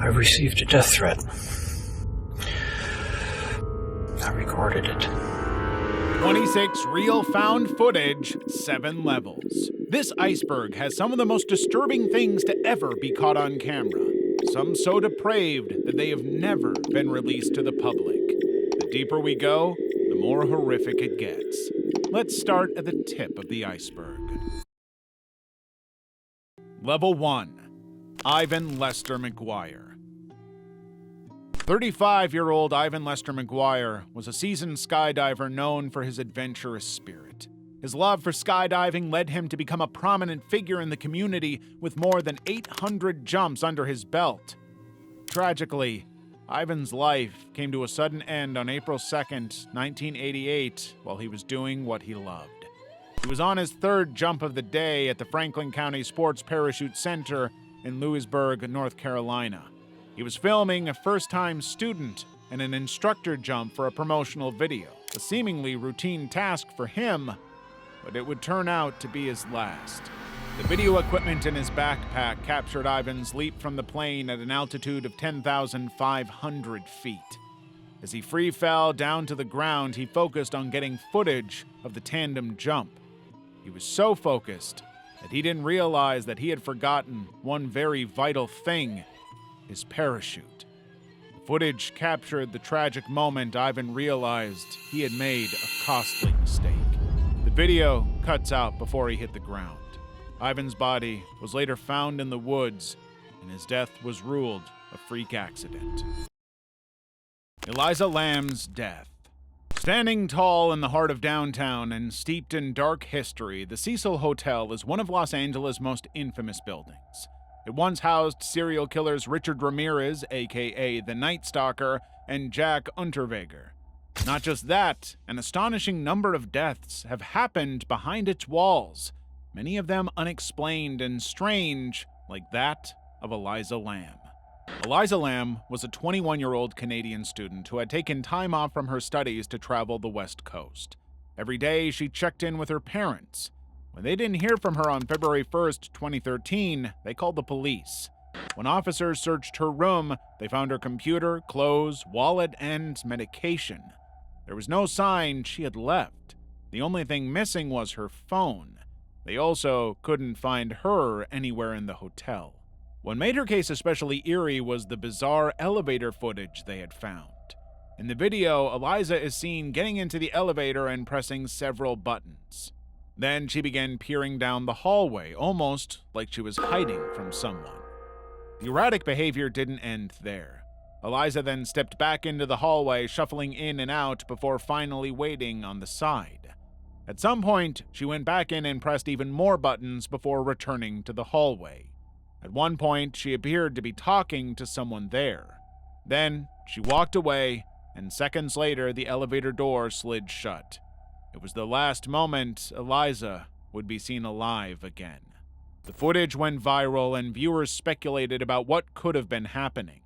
I received a death threat. I recorded it. 26 real found footage, 7 levels. This iceberg has some of the most disturbing things to ever be caught on camera. Some so depraved that they have never been released to the public. The deeper we go, the more horrific it gets. Let's start at the tip of the iceberg. Level 1. Ivan Lester McGuire. 35-year-old Ivan Lester McGuire was a seasoned skydiver known for his adventurous spirit. His love for skydiving led him to become a prominent figure in the community with more than 800 jumps under his belt. Tragically, Ivan's life came to a sudden end on April 2nd, 1988, while he was doing what he loved. He was on his third jump of the day at the Franklin County Sports Parachute Center in Lewisburg, North Carolina. He was filming a first-time student and an instructor jump for a promotional video, a seemingly routine task for him, but it would turn out to be his last. The video equipment in his backpack captured Ivan's leap from the plane at an altitude of 10,500 feet. As he free fell down to the ground, he focused on getting footage of the tandem jump. He was so focused that he didn't realize that he had forgotten one very vital thing: his parachute. The footage captured the tragic moment Ivan realized he had made a costly mistake. The video cuts out before he hit the ground. Ivan's body was later found in the woods, and his death was ruled a freak accident. Eliza Lamb's death. Standing tall in the heart of downtown and steeped in dark history, the Cecil Hotel is one of Los Angeles' most infamous buildings. It once housed serial killers Richard Ramirez, a.k.a. the Night Stalker, and Jack Unterweger. Not just that, an astonishing number of deaths have happened behind its walls, many of them unexplained and strange, like that of Eliza Lamb. Eliza Lamb was a 21-year-old Canadian student who had taken time off from her studies to travel the West Coast. Every day, she checked in with her parents. When they didn't hear from her on February 1st, 2013, they called the police. When officers searched her room, they found her computer, clothes, wallet, and medication. There was no sign she had left. The only thing missing was her phone. They also couldn't find her anywhere in the hotel. What made her case especially eerie was the bizarre elevator footage they had found. In the video, Eliza is seen getting into the elevator and pressing several buttons. Then she began peering down the hallway, almost like she was hiding from someone. The erratic behavior didn't end there. Eliza then stepped back into the hallway, shuffling in and out before finally waiting on the side. At some point, she went back in and pressed even more buttons before returning to the hallway. At one point, she appeared to be talking to someone there. Then, she walked away, and seconds later, the elevator door slid shut. It was the last moment Eliza would be seen alive again. The footage went viral, and viewers speculated about what could have been happening.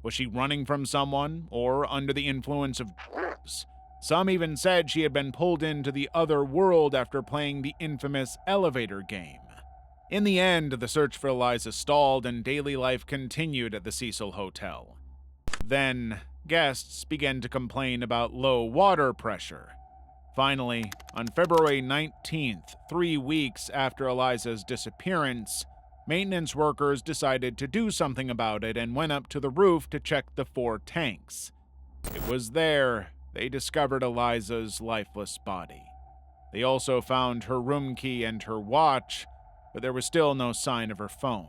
Was she running from someone, or under the influence of drugs? Some even said she had been pulled into the other world after playing the infamous elevator game. In the end, the search for Eliza stalled and daily life continued at the Cecil Hotel. Then, guests began to complain about low water pressure. Finally, on February 19th, 3 weeks after Eliza's disappearance, maintenance workers decided to do something about it and went up to the roof to check the 4 tanks. It was there they discovered Eliza's lifeless body. They also found her room key and her watch, but there was still no sign of her phone.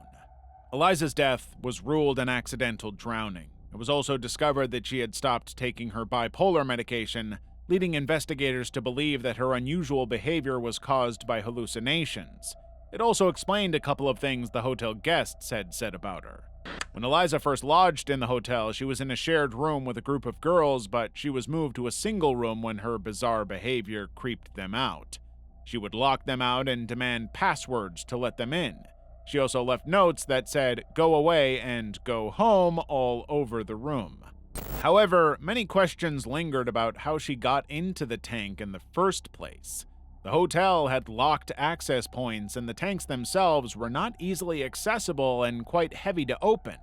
Eliza's death was ruled an accidental drowning. It was also discovered that she had stopped taking her bipolar medication, leading investigators to believe that her unusual behavior was caused by hallucinations. It also explained a couple of things the hotel guests had said about her. When Eliza first lodged in the hotel, she was in a shared room with a group of girls, but she was moved to a single room when her bizarre behavior creeped them out. She would lock them out and demand passwords to let them in. She also left notes that said, "Go away" and "Go home" all over the room. However, many questions lingered about how she got into the tank in the first place. The hotel had locked access points, and the tanks themselves were not easily accessible and quite heavy to open.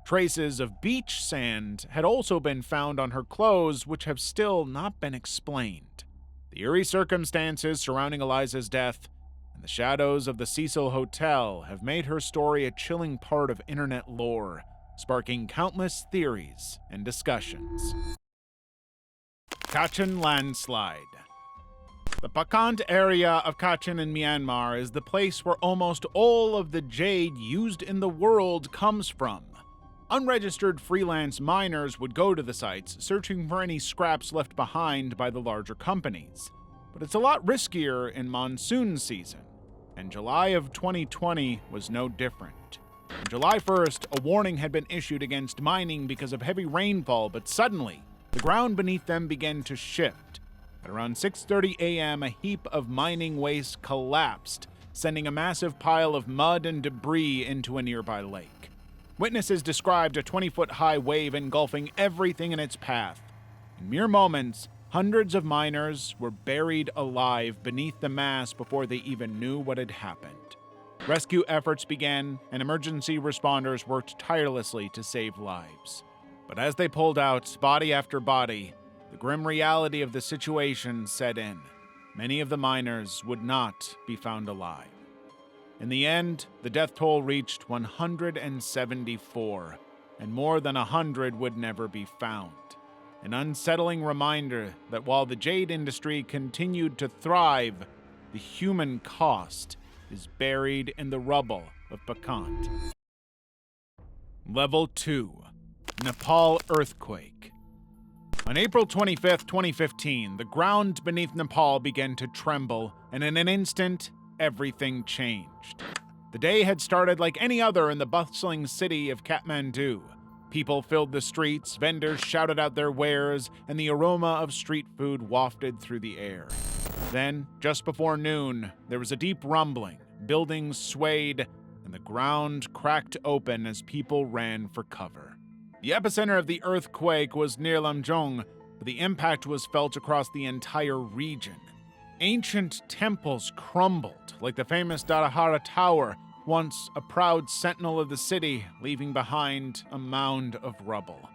Traces of beach sand had also been found on her clothes, which have still not been explained. The eerie circumstances surrounding Eliza's death and the shadows of the Cecil Hotel have made her story a chilling part of internet lore, sparking countless theories and discussions. Kachin Landslide. The Pakant area of Kachin in Myanmar is the place where almost all of the jade used in the world comes from. Unregistered freelance miners would go to the sites, searching for any scraps left behind by the larger companies. But it's a lot riskier in monsoon season, and July of 2020 was no different. On July 1st, a warning had been issued against mining because of heavy rainfall, but suddenly, the ground beneath them began to shift. At around 6:30 a.m., a heap of mining waste collapsed, sending a massive pile of mud and debris into a nearby lake. Witnesses described a 20-foot-high wave engulfing everything in its path. In mere moments, hundreds of miners were buried alive beneath the mass before they even knew what had happened. Rescue efforts began, and emergency responders worked tirelessly to save lives. But as they pulled out body after body, the grim reality of the situation set in. Many of the miners would not be found alive. In the end, the death toll reached 174, and more than 100 would never be found. An unsettling reminder that while the jade industry continued to thrive, the human cost is buried in the rubble of Pakant. Level 2. Nepal Earthquake. On April 25, 2015, the ground beneath Nepal began to tremble, and in an instant, everything changed. The day had started like any other in the bustling city of Kathmandu. People filled the streets, vendors shouted out their wares, and the aroma of street food wafted through the air. Then, just before noon, there was a deep rumbling, buildings swayed, and the ground cracked open as people ran for cover. The epicenter of the earthquake was near Lamjung, but the impact was felt across the entire region. Ancient temples crumbled, like the famous Darahara Tower, once a proud sentinel of the city, leaving behind a mound of rubble.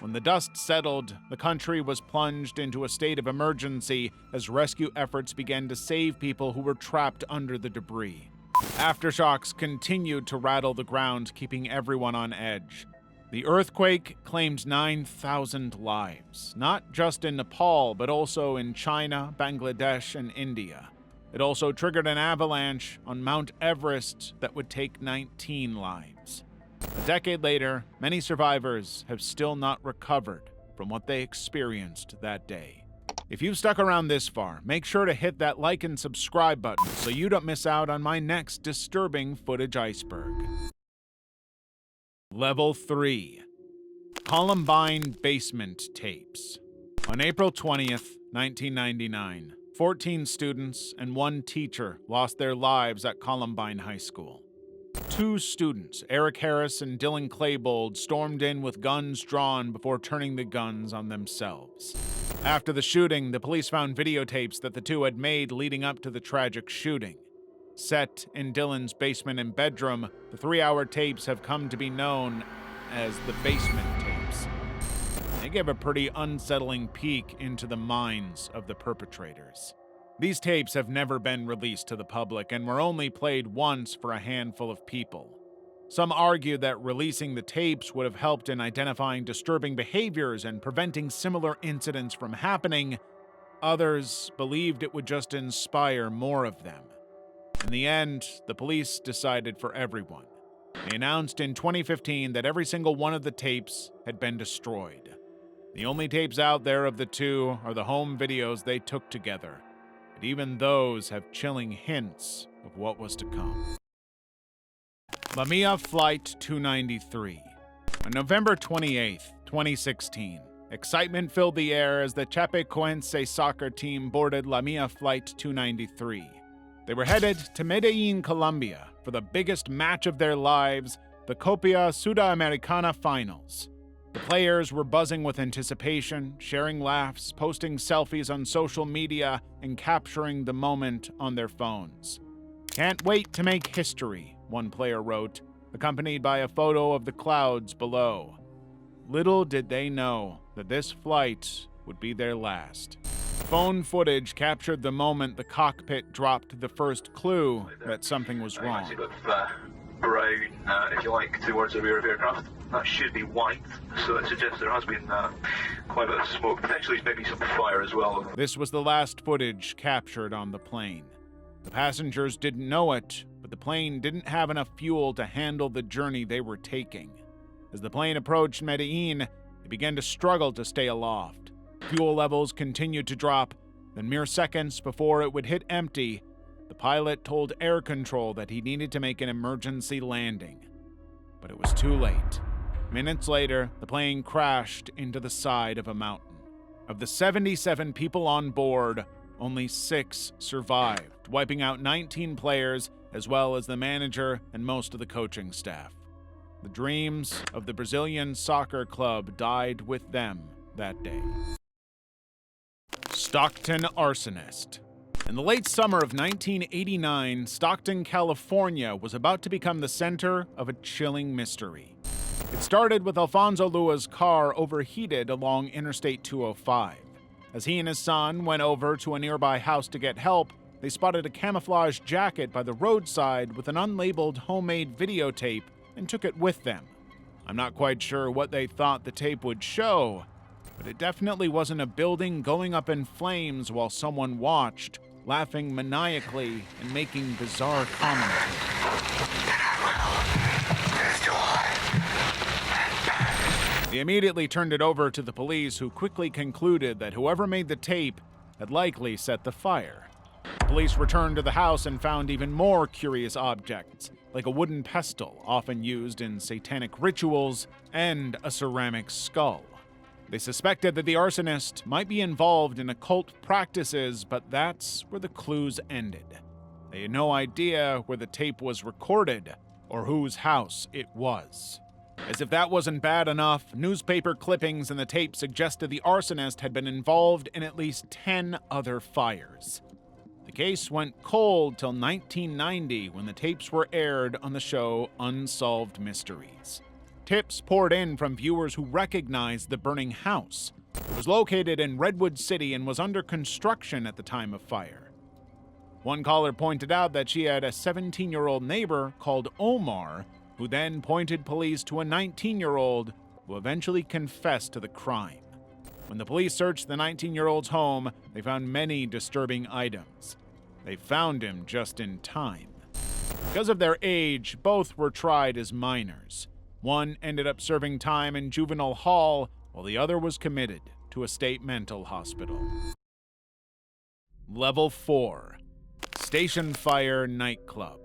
When the dust settled, the country was plunged into a state of emergency as rescue efforts began to save people who were trapped under the debris. Aftershocks continued to rattle the ground, keeping everyone on edge. The earthquake claimed 9,000 lives, not just in Nepal, but also in China, Bangladesh, and India. It also triggered an avalanche on Mount Everest that would take 19 lives. A decade later, many survivors have still not recovered from what they experienced that day. If you've stuck around this far, make sure to hit that like and subscribe button so you don't miss out on my next disturbing footage iceberg. Level 3. Columbine Basement Tapes. On April 20th, 1999, 14 students and one teacher lost their lives at Columbine High School. Two students, Eric Harris and Dylan Claybold, stormed in with guns drawn before turning the guns on themselves. After the shooting, the police found videotapes that the two had made leading up to the tragic shooting. Set in Dylan's basement and bedroom, the 3-hour tapes have come to be known as the basement tapes. They give a pretty unsettling peek into the minds of the perpetrators. These tapes have never been released to the public and were only played once for a handful of people. Some argue that releasing the tapes would have helped in identifying disturbing behaviors and preventing similar incidents from happening. Others believed it would just inspire more of them. In the end, the police decided for everyone. They announced in 2015 that every single one of the tapes had been destroyed. The only tapes out there of the two are the home videos they took together, but even those have chilling hints of what was to come. Lamia Flight 293. On November 28, 2016, excitement filled the air as the Chapecoense soccer team boarded Lamia Flight 293. They were headed to Medellin, Colombia, for the biggest match of their lives, the Copa Sudamericana Finals. The players were buzzing with anticipation, sharing laughs, posting selfies on social media, and capturing the moment on their phones. "Can't wait to make history," one player wrote. accompanied by a photo of the clouds below. Little did they know that this flight would be their last. Phone footage captured the moment the cockpit dropped the first clue that something was wrong. Actually got brown, if you like, towards the rear of aircraft. That should be white, so it suggests there has been quite a bit of smoke, potentially maybe some fire as well. This was the last footage captured on the plane. The passengers didn't know it, but the plane didn't have enough fuel to handle the journey they were taking. As the plane approached Medellin, it began to struggle to stay aloft. Fuel levels continued to drop, then mere seconds before it would hit empty, the pilot told air control that he needed to make an emergency landing. But it was too late. Minutes later, the plane crashed into the side of a mountain. Of the 77 people on board, only 6 survived, wiping out 19 players as well as the manager and most of the coaching staff. The dreams of the Brazilian soccer club died with them that day. Stockton arsonist. In the late summer of 1989, Stockton, California was about to become the center of a chilling mystery. It started with Alfonso Lua's car overheated along Interstate 205. As he and his son went over to a nearby house to get help, they spotted a camouflage jacket by the roadside with an unlabeled homemade videotape and took it with them. I'm not quite sure what they thought the tape would show, but it definitely wasn't a building going up in flames while someone watched, laughing maniacally and making bizarre commentary. They immediately turned it over to the police, who quickly concluded that whoever made the tape had likely set the fire. Police returned to the house and found even more curious objects, like a wooden pestle often used in satanic rituals and a ceramic skull. They suspected that the arsonist might be involved in occult practices, but that's where the clues ended. They had no idea where the tape was recorded or whose house it was. As if that wasn't bad enough, newspaper clippings in the tape suggested the arsonist had been involved in at least 10 other fires. The case went cold till 1990, when the tapes were aired on the show Unsolved Mysteries. Tips poured in from viewers who recognized the burning house. It was located in Redwood City and was under construction at the time of fire. One caller pointed out that she had a 17-year-old neighbor called Omar, who then pointed police to a 19-year-old who eventually confessed to the crime. When the police searched the 19-year-old's home, they found many disturbing items. They found him just in time. Because of their age, both were tried as minors. One ended up serving time in juvenile hall, while the other was committed to a state mental hospital. Level 4. Station Fire Nightclub.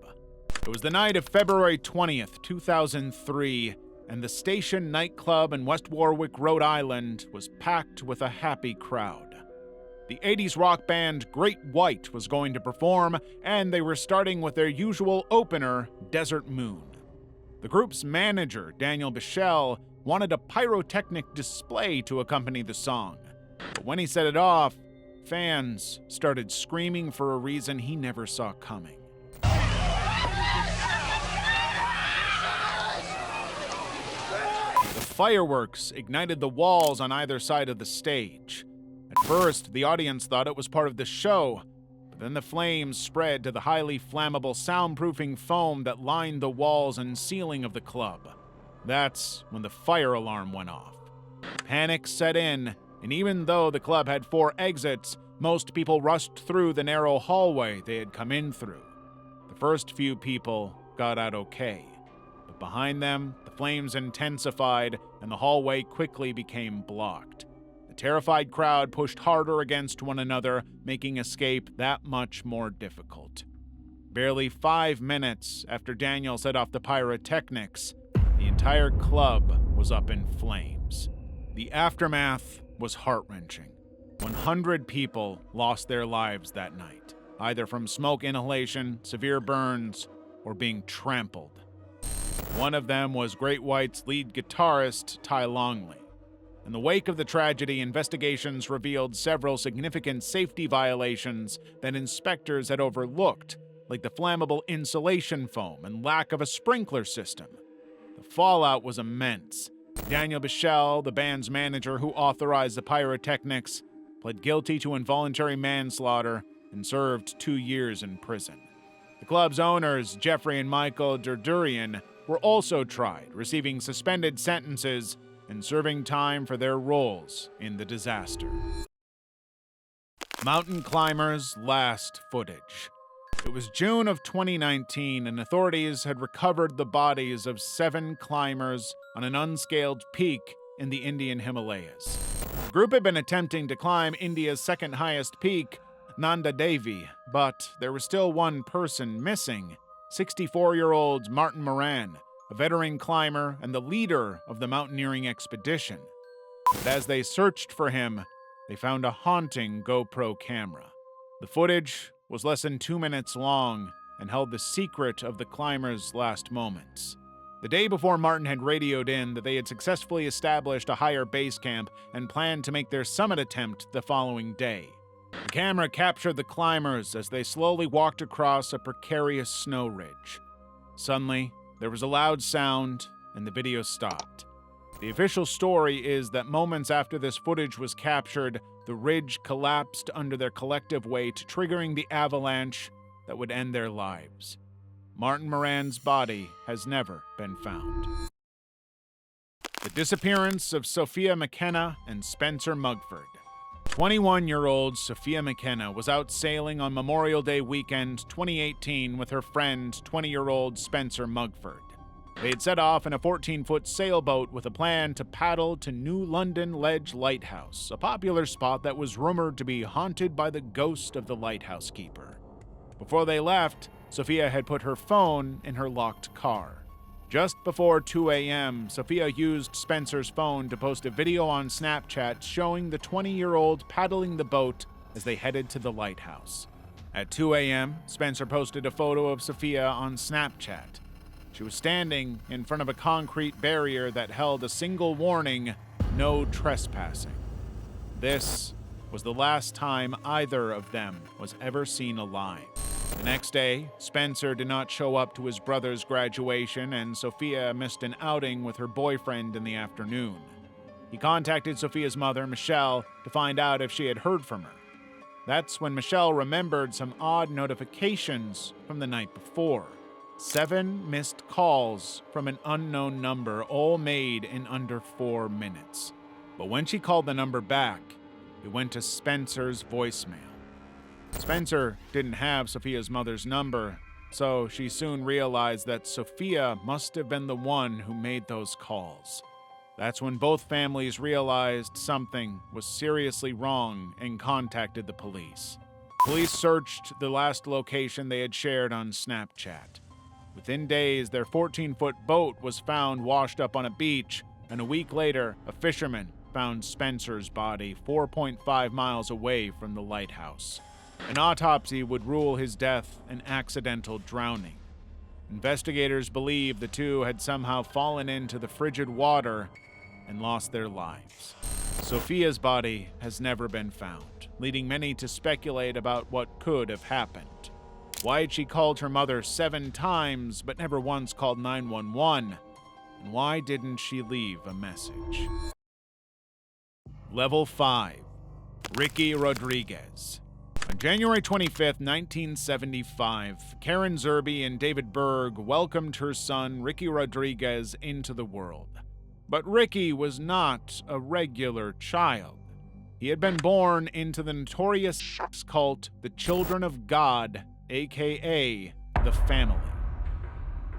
It was the night of February 20th, 2003, and the Station nightclub in West Warwick, Rhode Island was packed with a happy crowd. The 80s rock band Great White was going to perform, and they were starting with their usual opener, Desert Moon. The group's manager, Daniel Bichelle, wanted a pyrotechnic display to accompany the song. But when he set it off, fans started screaming for a reason he never saw coming. The fireworks ignited the walls on either side of the stage. At first, the audience thought it was part of the show, but then the flames spread to the highly flammable soundproofing foam that lined the walls and ceiling of the club. That's when the fire alarm went off. Panic set in, and even though the club had 4 exits, most people rushed through the narrow hallway they had come in through. The first few people got out okay, but behind them, the flames intensified and the hallway quickly became blocked. The terrified crowd pushed harder against one another, making escape that much more difficult. Barely 5 minutes after Daniel set off the pyrotechnics, the entire club was up in flames. The aftermath was heart-wrenching. 100 people lost their lives that night, either from smoke inhalation, severe burns, or being trampled. One of them was Great White's lead guitarist, Ty Longley. In the wake of the tragedy, investigations revealed several significant safety violations that inspectors had overlooked, like the flammable insulation foam and lack of a sprinkler system. The fallout was immense. Daniel Bichelle, the band's manager who authorized the pyrotechnics, pled guilty to involuntary manslaughter and served 2 years in prison. The club's owners, Jeffrey and Michael Durdurian, were also tried, receiving suspended sentences and serving time for their roles in the disaster. Mountain climbers' last footage. It was June of 2019, and authorities had recovered the bodies of 7 climbers on an unscaled peak in the Indian Himalayas. The group had been attempting to climb India's second highest peak, Nanda Devi, but there was still one person missing, 64-year-old Martin Moran, a veteran climber and the leader of the mountaineering expedition. But as they searched for him, they found a haunting GoPro camera. The footage was less than 2 minutes long and held the secret of the climbers' last moments. The day before, Martin had radioed in that they had successfully established a higher base camp and planned to make their summit attempt the following day. The camera captured the climbers as they slowly walked across a precarious snow ridge. Suddenly, there was a loud sound and the video stopped. The official story is that moments after this footage was captured, the ridge collapsed under their collective weight, triggering the avalanche that would end their lives. Martin Moran's body has never been found. The disappearance of Sophia McKenna and Spencer Mugford. 21-year-old Sophia McKenna was out sailing on Memorial Day weekend 2018 with her friend, 20-year-old Spencer Mugford. They had set off in a 14-foot sailboat with a plan to paddle to New London Ledge Lighthouse, a popular spot that was rumored to be haunted by the ghost of the lighthouse keeper. Before they left, Sophia had put her phone in her locked car. Just before 2 a.m., Sophia used Spencer's phone to post a video on Snapchat showing the 20-year-old paddling the boat as they headed to the lighthouse. At 2 a.m., Spencer posted a photo of Sophia on Snapchat. She was standing in front of a concrete barrier that held a single warning, "No trespassing." This was the last time either of them was ever seen alive. The next day, Spencer did not show up to his brother's graduation, and Sophia missed an outing with her boyfriend in the afternoon. He contacted Sophia's mother, Michelle, to find out if she had heard from her. That's when Michelle remembered some odd notifications from the night before. 7 missed calls from an unknown number, all made in under 4 minutes. But when she called the number back, it went to Spencer's voicemail. Spencer didn't have Sophia's mother's number, so she soon realized that Sophia must have been the one who made those calls. That's when both families realized something was seriously wrong and contacted the police. Police searched the last location they had shared on Snapchat. Within days, their 14-foot boat was found washed up on a beach, and a week later, a fisherman found Spencer's body 4.5 miles away from the lighthouse. An autopsy would rule his death an accidental drowning. Investigators believe the two had somehow fallen into the frigid water and lost their lives. Sophia's body has never been found, leading many to speculate about what could have happened. Why had she called her mother 7 times but never once called 911? And why didn't she leave a message? Level 5. Ricky Rodriguez. On January 25, 1975, Karen Zerbe and David Berg welcomed her son Ricky Rodriguez into the world. But Ricky was not a regular child. He had been born into the notorious cult, the Children of God, aka the Family.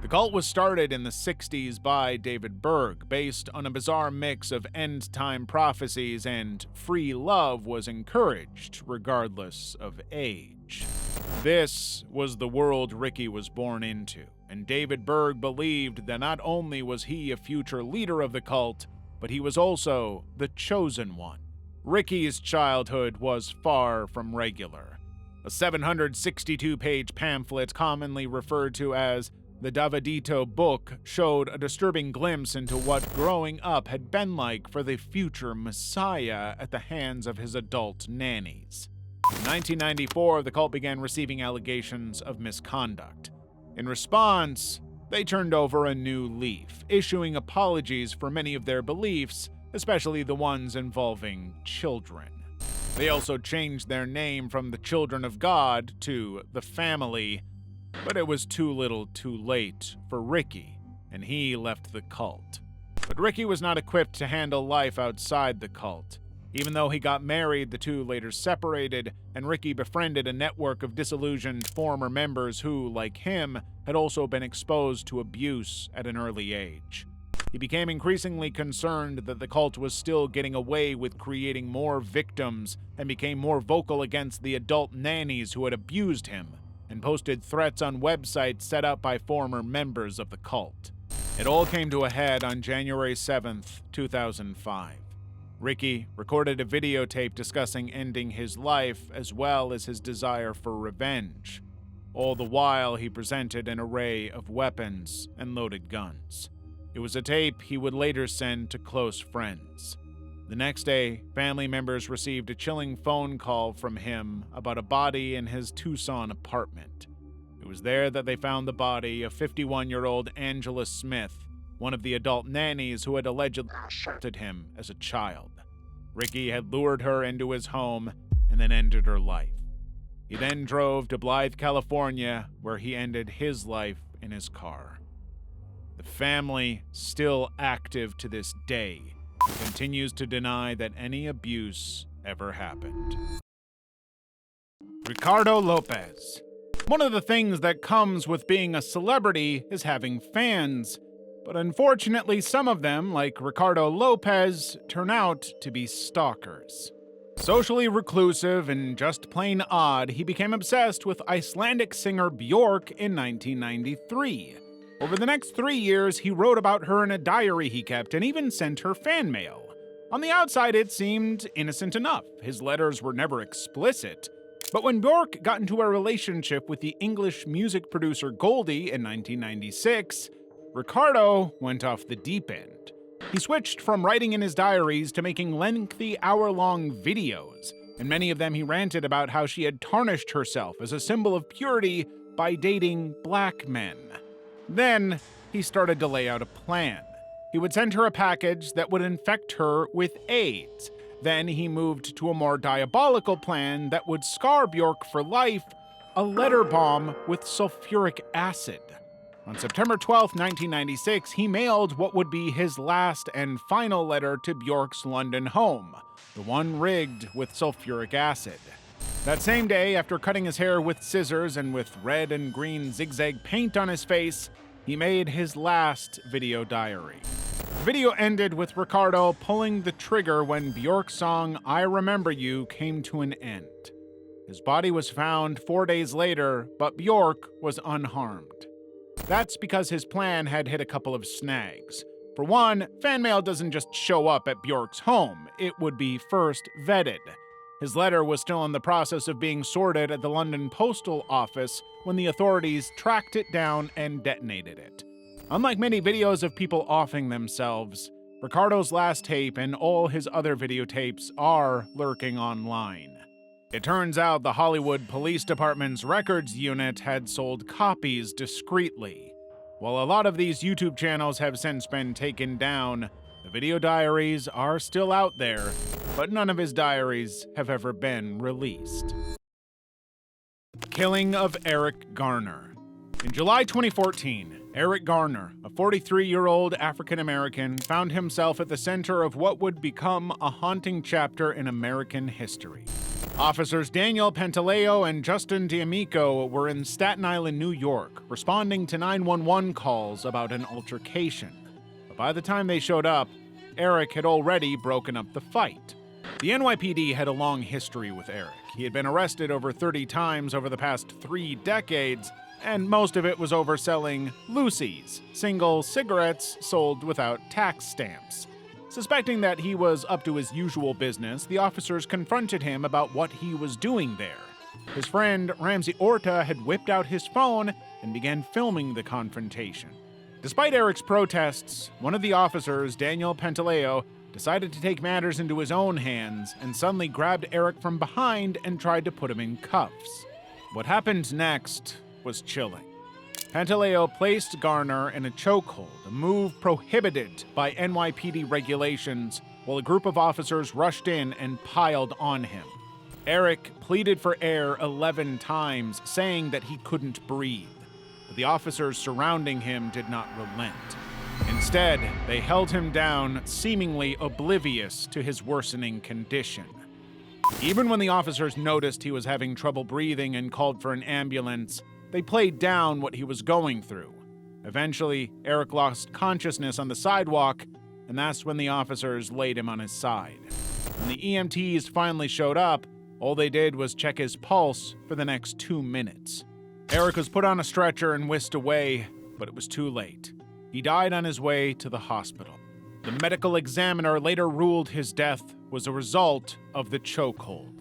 The cult was started in the 60s by David Berg, based on a bizarre mix of end-time prophecies, and free love was encouraged, regardless of age. This was the world Ricky was born into, and David Berg believed that not only was he a future leader of the cult, but he was also the chosen one. Ricky's childhood was far from regular. A 762-page pamphlet, commonly referred to as the Davidito book, showed a disturbing glimpse into what growing up had been like for the future Messiah at the hands of his adult nannies. In 1994, the cult began receiving allegations of misconduct. In response, They turned over a new leaf, issuing apologies for many of their beliefs, especially the ones involving children. They also changed their name from the Children of God to the Family, but it was too little too late for Ricky, and he left the cult. But Ricky was not equipped to handle life outside the cult. Even though he got married, the two later separated, and Ricky befriended a network of disillusioned former members who, like him, had also been exposed to abuse at an early age. He became increasingly concerned that the cult was still getting away with creating more victims and became more vocal against the adult nannies who had abused him, and posted threats on websites set up by former members of the cult. It all came to a head on January 7th, 2005. Ricky recorded a videotape discussing ending his life as well as his desire for revenge. All the while, he presented an array of weapons and loaded guns. It was a tape he would later send to close friends. The next day, family members received a chilling phone call from him about a body in his Tucson apartment. It was there that they found the body of 51-year-old Angela Smith, one of the adult nannies who had allegedly assaulted him as a child. Ricky had lured her into his home and then ended her life. He then drove to Blythe, California, where he ended his life in his car. The family, still active to this day, continues to deny that any abuse ever happened. Ricardo Lopez. One of the things that comes with being a celebrity is having fans, but unfortunately some of them, like Ricardo Lopez, turn out to be stalkers. Socially reclusive and just plain odd, he became obsessed with Icelandic singer Björk in 1993. Over the next 3 years, he wrote about her in a diary he kept and even sent her fan mail. On the outside, it seemed innocent enough. His letters were never explicit. But when Björk got into a relationship with the English music producer Goldie in 1996, Ricardo went off the deep end. He switched from writing in his diaries to making lengthy hour-long videos. In many of them, he ranted about how she had tarnished herself as a symbol of purity by dating black men. Then, he started to lay out a plan. He would send her a package that would infect her with AIDS. Then he moved to a more diabolical plan that would scar Björk for life, a letter bomb with sulfuric acid. On September 12, 1996, he mailed what would be his last and final letter to Björk's London home, the one rigged with sulfuric acid. That same day, after cutting his hair with scissors and with red and green zigzag paint on his face, he made his last video diary. The video ended with Ricardo pulling the trigger when Björk's song I Remember You came to an end. His body was found 4 days later, but Björk was unharmed. That's because his plan had hit a couple of snags. For one, fan mail doesn't just show up at Björk's home. It would be first vetted. His letter was still in the process of being sorted at the London Postal Office when the authorities tracked it down and detonated it. Unlike many videos of people offing themselves, Ricardo's last tape and all his other videotapes are lurking online. It turns out the Hollywood Police Department's records unit had sold copies discreetly. While a lot of these YouTube channels have since been taken down, the video diaries are still out there, but none of his diaries have ever been released. Killing of Eric Garner. In July 2014, Eric Garner, a 43-year-old African-American, found himself at the center of what would become a haunting chapter in American history. Officers Daniel Pantaleo and Justin D'Amico were in Staten Island, New York, responding to 911 calls about an altercation. But by the time they showed up, Eric had already broken up the fight. The NYPD had a long history with Eric. He had been arrested over 30 times over the past 3 decades, and most of it was over selling Lucy's, single cigarettes sold without tax stamps. Suspecting that he was up to his usual business, the officers confronted him about what he was doing there. His friend Ramsey Orta had whipped out his phone and began filming the confrontation. Despite Eric's protests, one of the officers, Daniel Pantaleo, decided to take matters into his own hands and suddenly grabbed Eric from behind and tried to put him in cuffs. What happened next was chilling. Pantaleo placed Garner in a chokehold, a move prohibited by NYPD regulations, while a group of officers rushed in and piled on him. Eric pleaded for air 11 times, saying that he couldn't breathe. But the officers surrounding him did not relent. Instead, they held him down, seemingly oblivious to his worsening condition. Even when the officers noticed he was having trouble breathing and called for an ambulance, they played down what he was going through. Eventually, Eric lost consciousness on the sidewalk, and that's when the officers laid him on his side. When the EMTs finally showed up, all they did was check his pulse for the next 2 minutes. Eric was put on a stretcher and whisked away, but it was too late. He died on his way to the hospital. The medical examiner later ruled his death was a result of the chokehold.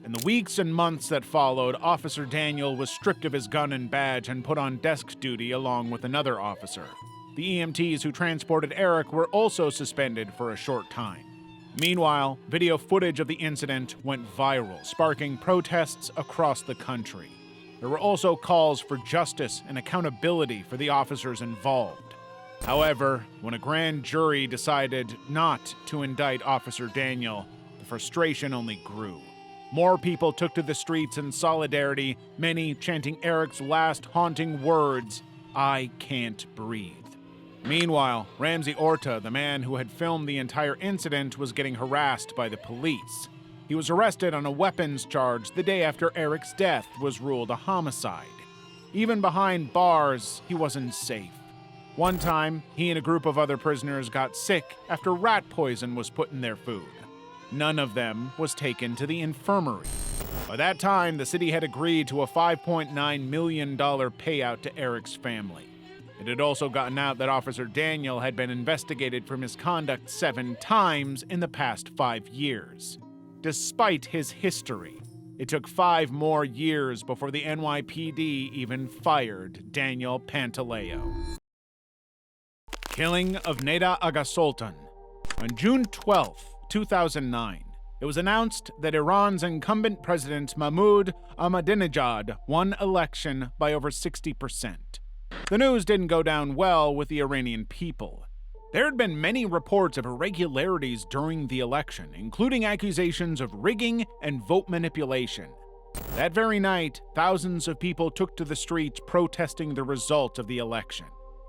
In the weeks and months that followed, Officer Daniel was stripped of his gun and badge and put on desk duty along with another officer. The EMTs who transported Eric were also suspended for a short time. Meanwhile, video footage of the incident went viral, sparking protests across the country. There were also calls for justice and accountability for the officers involved. However, when a grand jury decided not to indict Officer Daniel, the frustration only grew. More people took to the streets in solidarity, many chanting Eric's last haunting words, "I can't breathe." Meanwhile, Ramsey Orta, the man who had filmed the entire incident, was getting harassed by the police. He was arrested on a weapons charge the day after Eric's death was ruled a homicide. Even behind bars, he wasn't safe. One time, he and a group of other prisoners got sick after rat poison was put in their food. None of them was taken to the infirmary. By that time, the city had agreed to a $5.9 million payout to Eric's family. It had also gotten out that Officer Daniel had been investigated for misconduct 7 times in the past 5 years. Despite his history, it took 5 more years before the NYPD even fired Daniel Pantaleo. Killing of Jada Agasultan. On June 12, 2009, it was announced that Iran's incumbent president Mahmoud Ahmadinejad won election by over 60%. The news didn't go down well with the Iranian people. There had been many reports of irregularities during the election, including accusations of rigging and vote manipulation. That very night, thousands of people took to the streets protesting the result of the election.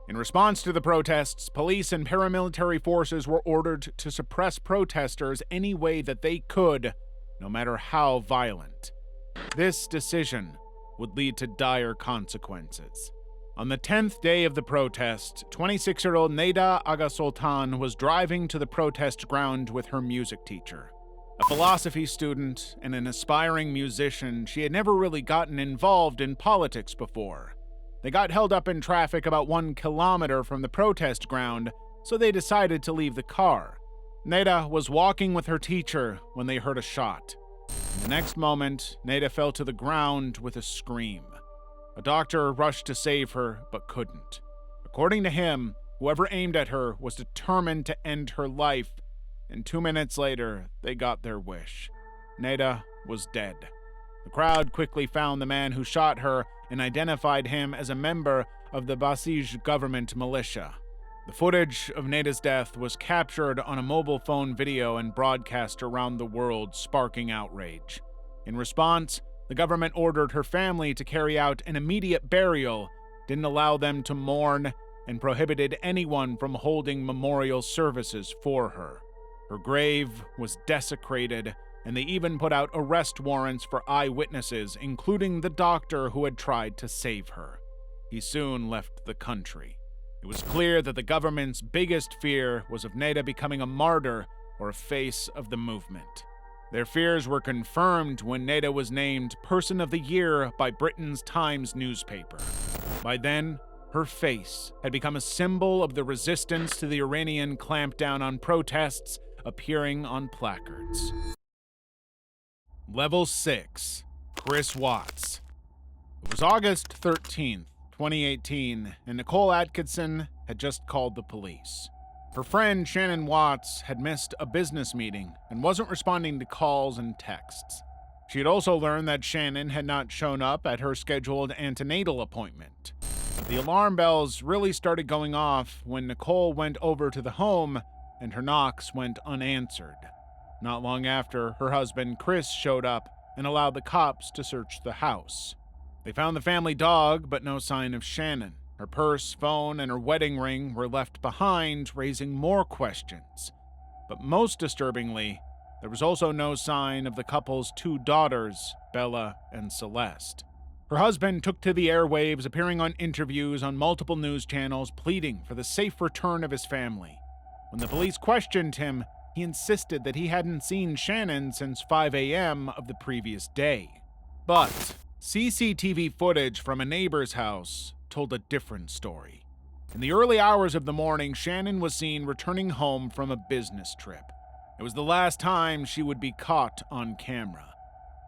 In response to the protests, police and paramilitary forces were ordered to suppress protesters any way that they could, no matter how violent. This decision would lead to dire consequences. On the 10th day of the protest, 26-year-old Jada Agasultan was driving to the protest ground with her music teacher. A philosophy student and an aspiring musician, she had never really gotten involved in politics before. They got held up in traffic about 1 kilometer from the protest ground, so they decided to leave the car. Jada was walking with her teacher when they heard a shot. In the next moment, Jada fell to the ground with a scream. A doctor rushed to save her, but couldn't. According to him, whoever aimed at her was determined to end her life, and 2 minutes later, they got their wish. Jada was dead. The crowd quickly found the man who shot her and identified him as a member of the Basij government militia. The footage of Jada's death was captured on a mobile phone video and broadcast around the world, sparking outrage. In response, the government ordered her family to carry out an immediate burial, didn't allow them to mourn, and prohibited anyone from holding memorial services for her. Her grave was desecrated, and they even put out arrest warrants for eyewitnesses, including the doctor who had tried to save her. He soon left the country. It was clear that the government's biggest fear was of Jada becoming a martyr or a face of the movement. Their fears were confirmed when Jada was named Person of the Year by Britain's Times newspaper. By then, her face had become a symbol of the resistance to the Iranian clampdown on protests, appearing on placards. Level 6. Chris Watts. It was August 13th, 2018, and Nicole Atkinson had just called the police. Her friend Shannon Watts had missed a business meeting and wasn't responding to calls and texts. She had also learned that Shannon had not shown up at her scheduled antenatal appointment. The alarm bells really started going off when Nicole went over to the home and her knocks went unanswered. Not long after, her husband Chris showed up and allowed the cops to search the house. They found the family dog, but no sign of Shannon. Her purse, phone, and her wedding ring were left behind, raising more questions. But most disturbingly, there was also no sign of the couple's two daughters, Bella and Celeste. Her husband took to the airwaves, appearing on interviews on multiple news channels, pleading for the safe return of his family. When the police questioned him, he insisted that he hadn't seen Shannon since 5 a.m. of the previous day. But CCTV footage from a neighbor's house told a different story. In the early hours of the morning, Shannon was seen returning home from a business trip. It was the last time she would be caught on camera.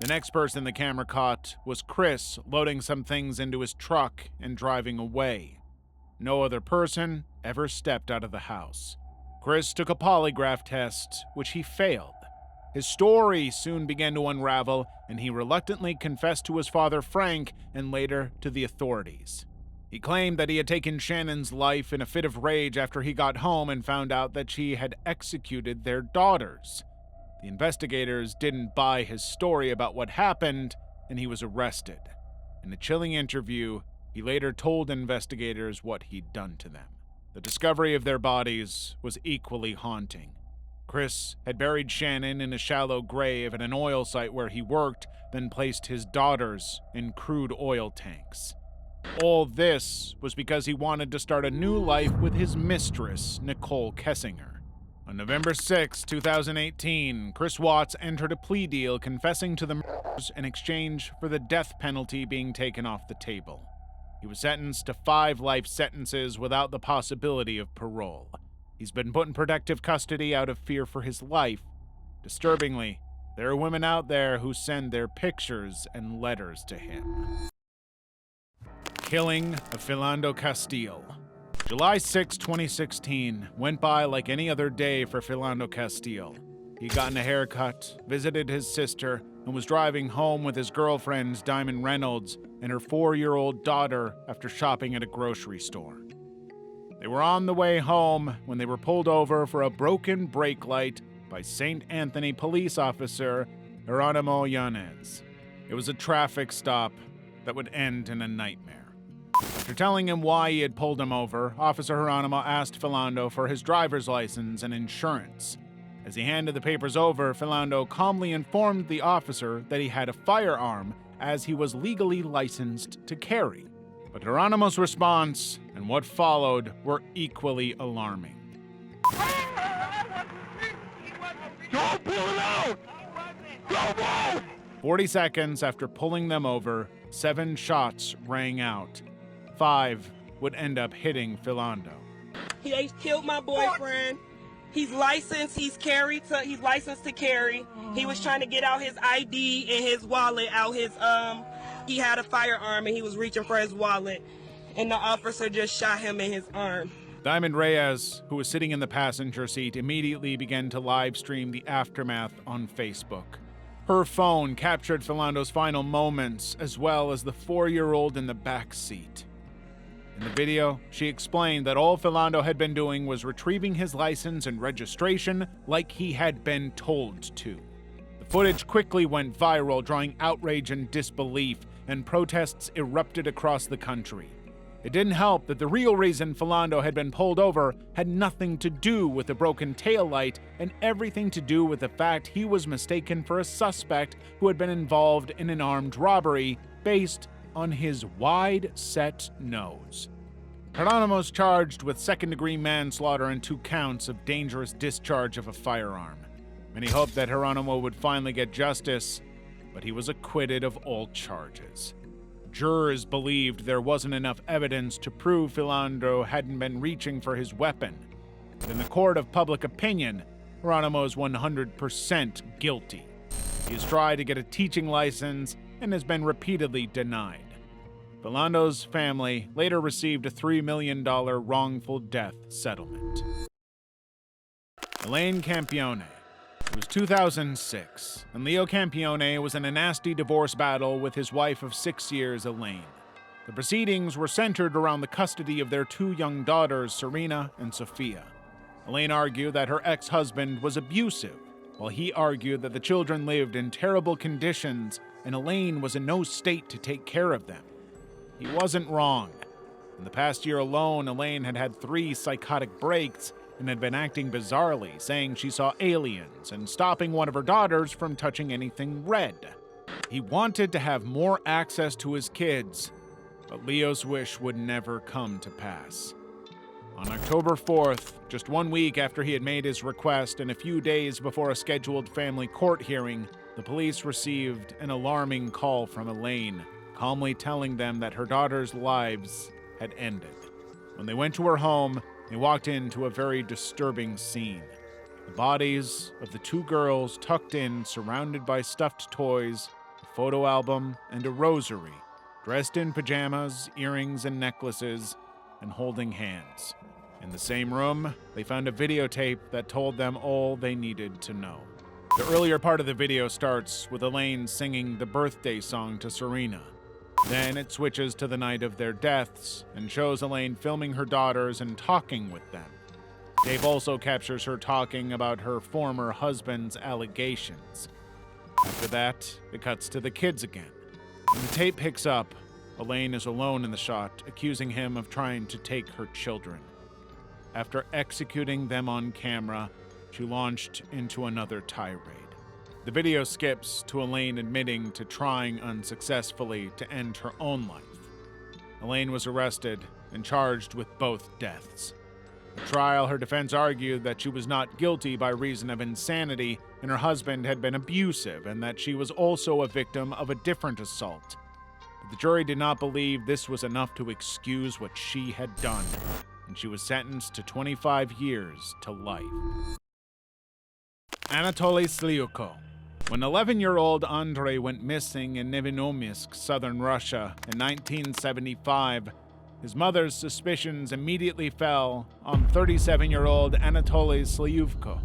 The next person the camera caught was Chris, loading some things into his truck and driving away. No other person ever stepped out of the house. Chris took a polygraph test, which he failed. His story soon began to unravel, and he reluctantly confessed to his father Frank and later to the authorities. He claimed that he had taken Shannon's life in a fit of rage after he got home and found out that she had executed their daughters. The investigators didn't buy his story about what happened, and he was arrested. In a chilling interview, he later told investigators what he'd done to them. The discovery of their bodies was equally haunting. Chris had buried Shannon in a shallow grave at an oil site where he worked, then placed his daughters in crude oil tanks. All this was because he wanted to start a new life with his mistress, Nicole Kessinger. On November 6, 2018, Chris Watts entered a plea deal confessing to the murders in exchange for the death penalty being taken off the table. He was sentenced to 5 life sentences without the possibility of parole. He's been put in protective custody out of fear for his life. Disturbingly, there are women out there who send their pictures and letters to him. Killing of Philando Castile. July 6, 2016 went by like any other day for Philando Castile. He'd gotten a haircut, visited his sister, and was driving home with his girlfriends Diamond Reynolds and her 4-year-old daughter after shopping at a grocery store. They were on the way home when they were pulled over for a broken brake light by St. Anthony police officer Geronimo Yanez. It was a traffic stop that would end in a nightmare. After telling him why he had pulled him over, Officer Geronimo asked Philando for his driver's license and insurance. As he handed the papers over, Philando calmly informed the officer that he had a firearm as he was legally licensed to carry. But Geronimo's response and what followed were equally alarming. Don't pull it out! Don't move! 40 seconds after pulling them over, 7 shots rang out. 5 would end up hitting Philando. He killed my boyfriend. He's licensed. He's licensed to carry. He was trying to get out his ID and his wallet out his he had a firearm and he was reaching for his wallet, and the officer just shot him in his arm. Diamond Reyes, who was sitting in the passenger seat, immediately began to live stream the aftermath on Facebook. Her phone captured Philando's final moments, as well as the 4-year-old in the back seat. In the video, she explained that all Philando had been doing was retrieving his license and registration like he had been told to. The footage quickly went viral, drawing outrage and disbelief, and protests erupted across the country. It didn't help that the real reason Philando had been pulled over had nothing to do with the broken taillight and everything to do with the fact he was mistaken for a suspect who had been involved in an armed robbery based on his wide-set nose. Geronimo's charged with second-degree manslaughter and 2 counts of dangerous discharge of a firearm. Many hoped that Geronimo would finally get justice, but he was acquitted of all charges. Jurors believed there wasn't enough evidence to prove Philando hadn't been reaching for his weapon. But in the court of public opinion, Geronimo is 100% guilty. He has tried to get a teaching license and has been repeatedly denied. Philando's family later received a $3 million wrongful death settlement. Elaine Campione. It was 2006, and Leo Campione was in a nasty divorce battle with his wife of 6 years, Elaine. The proceedings were centered around the custody of their two young daughters, Serena and Sophia. Elaine argued that her ex-husband was abusive, while he argued that the children lived in terrible conditions and Elaine was in no state to take care of them. He wasn't wrong. In the past year alone, Elaine had had 3 psychotic breaks and had been acting bizarrely, saying she saw aliens and stopping one of her daughters from touching anything red. He wanted to have more access to his kids, but Leo's wish would never come to pass. On October 4th, just 1 week after he had made his request and a few days before a scheduled family court hearing, the police received an alarming call from Elaine, calmly telling them that her daughters' lives had ended. When they went to her home, they walked into a very disturbing scene. The bodies of the 2 girls tucked in, surrounded by stuffed toys, a photo album, and a rosary, dressed in pajamas, earrings, and necklaces, and holding hands. In the same room, they found a videotape that told them all they needed to know. The earlier part of the video starts with Elaine singing the birthday song to Serena. Then it switches to the night of their deaths and shows Elaine filming her daughters and talking with them. Tape also captures her talking about her former husband's allegations. After that, it cuts to the kids again. When the tape picks up, Elaine is alone in the shot, accusing him of trying to take her children. After executing them on camera, she launched into another tirade. The video skips to Elaine admitting to trying unsuccessfully to end her own life. Elaine was arrested and charged with both deaths. At trial, her defense argued that she was not guilty by reason of insanity and her husband had been abusive and that she was also a victim of a different assault. But the jury did not believe this was enough to excuse what she had done, and she was sentenced to 25 years to life. Anatoly Slyuko. When 11-year-old Andrei went missing in Nevinomysk, southern Russia, in 1975, his mother's suspicions immediately fell on 37-year-old Anatoly Slyuko.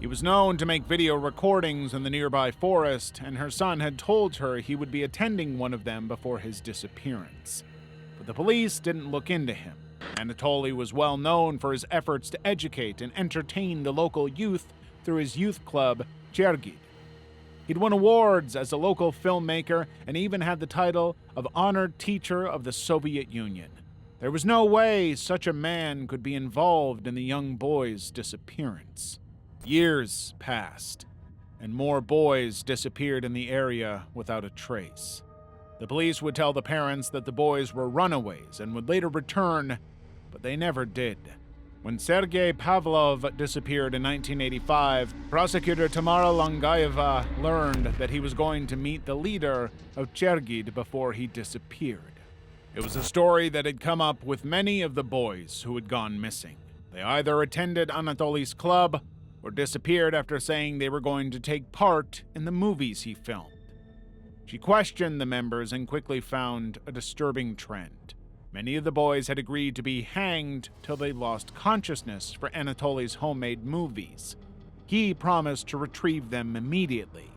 He was known to make video recordings in the nearby forest, and her son had told her he would be attending one of them before his disappearance. But the police didn't look into him. Anatoly was well known for his efforts to educate and entertain the local youth through his youth club, Chergid. He'd won awards as a local filmmaker and even had the title of Honored Teacher of the Soviet Union. There was no way such a man could be involved in the young boy's disappearance. Years passed, and more boys disappeared in the area without a trace. The police would tell the parents that the boys were runaways and would later return, but they never did. When Sergei Pavlov disappeared in 1985, prosecutor Tamara Longaeva learned that he was going to meet the leader of Chergid before he disappeared. It was a story that had come up with many of the boys who had gone missing. They either attended Anatoly's club or disappeared after saying they were going to take part in the movies he filmed. She questioned the members and quickly found a disturbing trend. Many of the boys had agreed to be hanged till they lost consciousness for Anatoly's homemade movies. He promised to retrieve them immediately.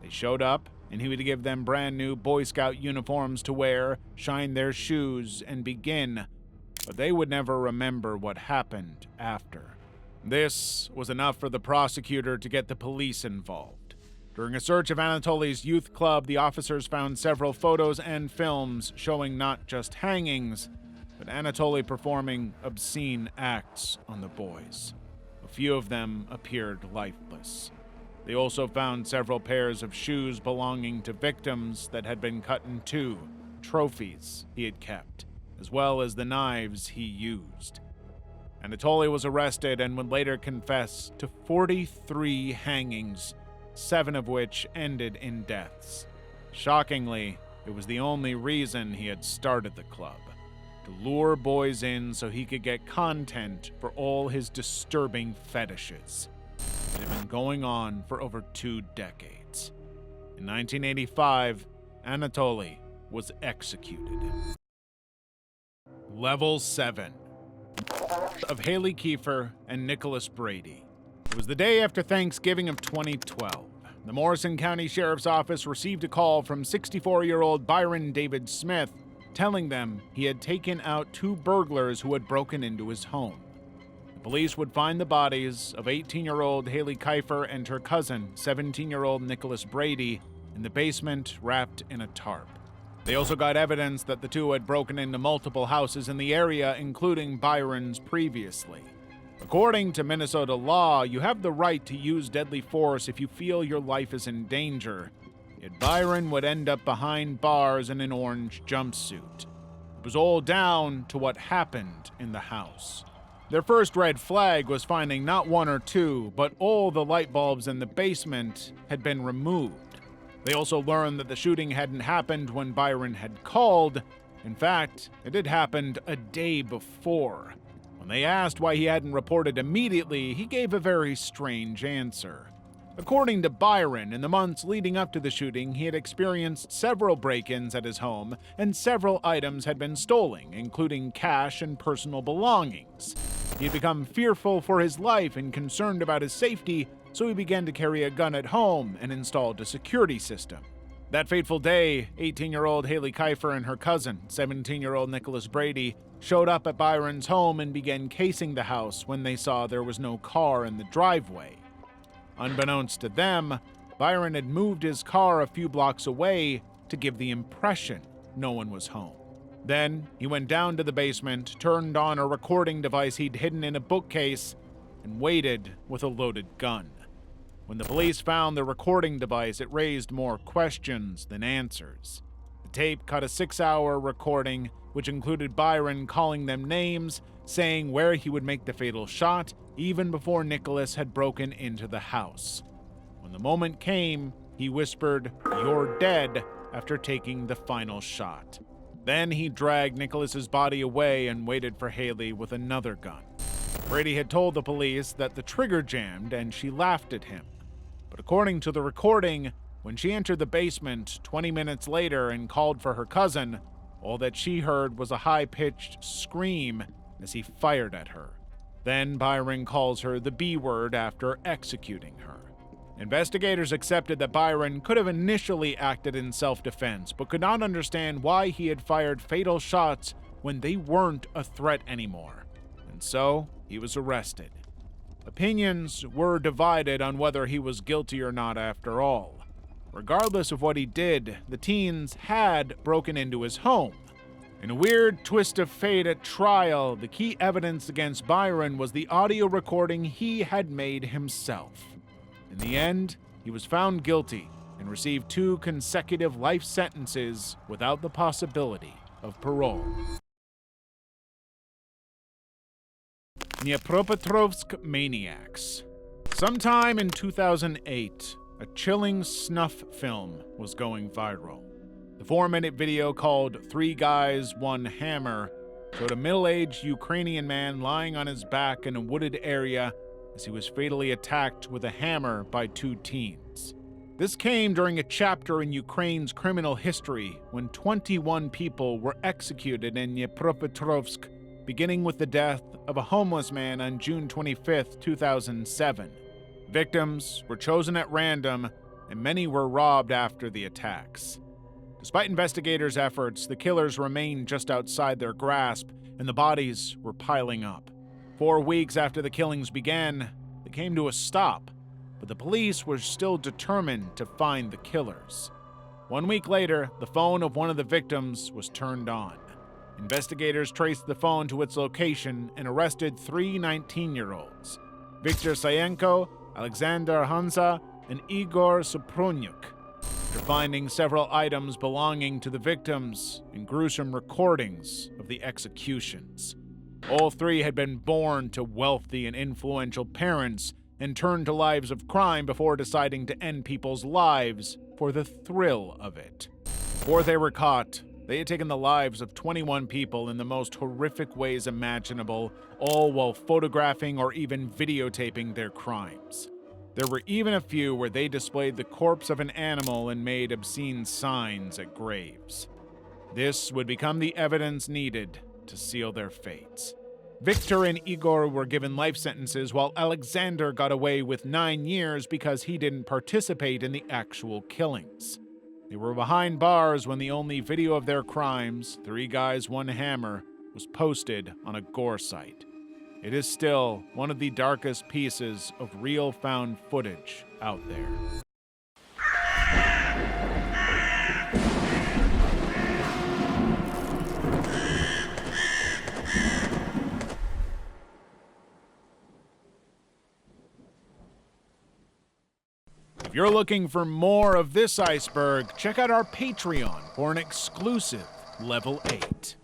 They showed up, and he would give them brand new Boy Scout uniforms to wear, shine their shoes, and begin, but they would never remember what happened after. This was enough for the prosecutor to get the police involved. During a search of Anatoly's youth club, the officers found several photos and films showing not just hangings, but Anatoly performing obscene acts on the boys. A few of them appeared lifeless. They also found several pairs of shoes belonging to victims that had been cut in two, trophies he had kept, as well as the knives he used. Anatoly was arrested and would later confess to 43 hangings, 7 of which ended in deaths. Shockingly, it was the only reason he had started the club, to lure boys in so he could get content for all his disturbing fetishes. It had been going on for over 2 decades. In 1985, Anatoly was executed. Level 7 of Haley Kiefer and Nicholas Brady. It was the day after Thanksgiving of 2012. The Morrison County Sheriff's Office received a call from 64-year-old Byron David Smith, telling them he had taken out 2 burglars who had broken into his home. The police would find the bodies of 18-year-old Haley Kiefer and her cousin, 17-year-old Nicholas Brady, in the basement wrapped in a tarp. They also got evidence that the 2 had broken into multiple houses in the area, including Byron's previously. According to Minnesota law, you have the right to use deadly force if you feel your life is in danger. Yet Byron would end up behind bars in an orange jumpsuit. It was all down to what happened in the house. Their first red flag was finding not 1 or 2, but all the light bulbs in the basement had been removed. They also learned that the shooting hadn't happened when Byron had called. In fact, it had happened a day before. When they asked why he hadn't reported immediately, he gave a very strange answer. According to Byron, in the months leading up to the shooting, he had experienced several break-ins at his home, and several items had been stolen, including cash and personal belongings. He had become fearful for his life and concerned about his safety, so he began to carry a gun at home and installed a security system. That fateful day, 18-year-old Haley Kiefer and her cousin, 17-year-old Nicholas Brady, showed up at Byron's home and began casing the house when they saw there was no car in the driveway. Unbeknownst to them, Byron had moved his car a few blocks away to give the impression no one was home. Then, he went down to the basement, turned on a recording device he'd hidden in a bookcase, and waited with a loaded gun. When the police found the recording device, it raised more questions than answers. The tape cut a 6-hour recording, which included Byron calling them names, saying where he would make the fatal shot, even before Nicholas had broken into the house. When the moment came, he whispered, "You're dead," after taking the final shot. Then he dragged Nicholas's body away and waited for Haley with another gun. Brady had told the police that the trigger jammed and she laughed at him. But according to the recording, when she entered the basement 20 minutes later and called for her cousin, all that she heard was a high-pitched scream as he fired at her. Then Byron calls her the B-word after executing her. Investigators accepted that Byron could have initially acted in self-defense, but could not understand why he had fired fatal shots when they weren't a threat anymore. And so, he was arrested. Opinions were divided on whether he was guilty or not after all. Regardless of what he did, the teens had broken into his home. In a weird twist of fate at trial, the key evidence against Byron was the audio recording he had made himself. In the end, he was found guilty and received 2 consecutive life sentences without the possibility of parole. Dnipropetrovsk Maniacs. Sometime in 2008, a chilling snuff film was going viral. The 4-minute video called 3 Guys, 1 Hammer showed a middle-aged Ukrainian man lying on his back in a wooded area as he was fatally attacked with a hammer by 2 teens. This came during a chapter in Ukraine's criminal history when 21 people were executed in Dnipropetrovsk, beginning with the death of a homeless man on June 25, 2007. Victims were chosen at random, and many were robbed after the attacks. Despite investigators' efforts, the killers remained just outside their grasp, and the bodies were piling up. 4 weeks after the killings began, they came to a stop, but the police were still determined to find the killers. 1 week later, the phone of one of the victims was turned on. Investigators traced the phone to its location and arrested 3 19-year-olds, Viktor Sayenko, Alexander Hansa, and Igor Sopronyuk, after finding several items belonging to the victims and gruesome recordings of the executions. All 3 had been born to wealthy and influential parents and turned to lives of crime before deciding to end people's lives for the thrill of it. Before they were caught, they had taken the lives of 21 people in the most horrific ways imaginable, all while photographing or even videotaping their crimes. There were even a few where they displayed the corpse of an animal and made obscene signs at graves. This would become the evidence needed to seal their fates. Victor and Igor were given life sentences, while Alexander got away with 9 years because he didn't participate in the actual killings. They were behind bars when the only video of their crimes, 3 guys, 1 hammer, was posted on a gore site. It is still one of the darkest pieces of real found footage out there. If you're looking for more of this iceberg, check out our Patreon for an exclusive Level 8.